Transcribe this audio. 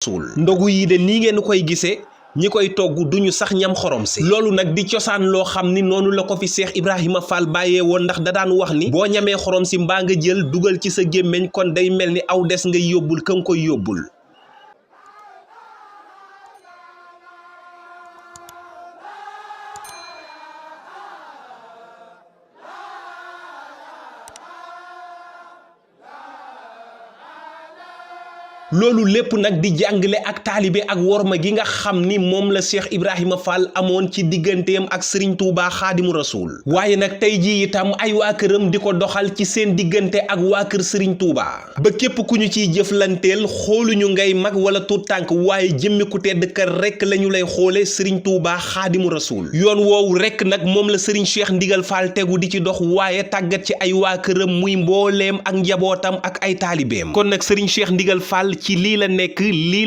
Rasul ndogu yi de nii ngeen koy gisee ñi koy togg duñu sax ñam xorom si loolu nag di cosaan loo xam ni noonu la ko fi Cheikh Ibrahima Fall bàyyee woon ndax da daan wax ni boo ñamee xorom si mbaa nga jël dugal ci sa gémmiñ kon day mel ni aw des ngay yóbbul ka nga koy yóbbul loolu lépp nag di jàngale ak taalibe ak worma gi nga xam ni moom la Cheikh Ibrahima Fall amoon ci digganteem ak Serigne Touba Xaadimu Rasuul waaye nag tey jii itam ay waa këram di ko doxal ci seen diggante ak waa kër Serigne Touba ba képp ku ñu ciy jëflanteel xooluñu ngay mag wala tuut tànk waaye jëmmi ku tedd kër rekk lañu lay xoole Serigne Touba Xaadimu Rasuul yoon woowu rekk nag moom la Serigne Cheikh Ndigal Fall tegu di ci dox waaye tàggat ci ay waa këram muy mbooleem ak njabootam ak ay taalibeem kon nag Serigne Cheikh Ndigal Fall ci lii la nekk lii la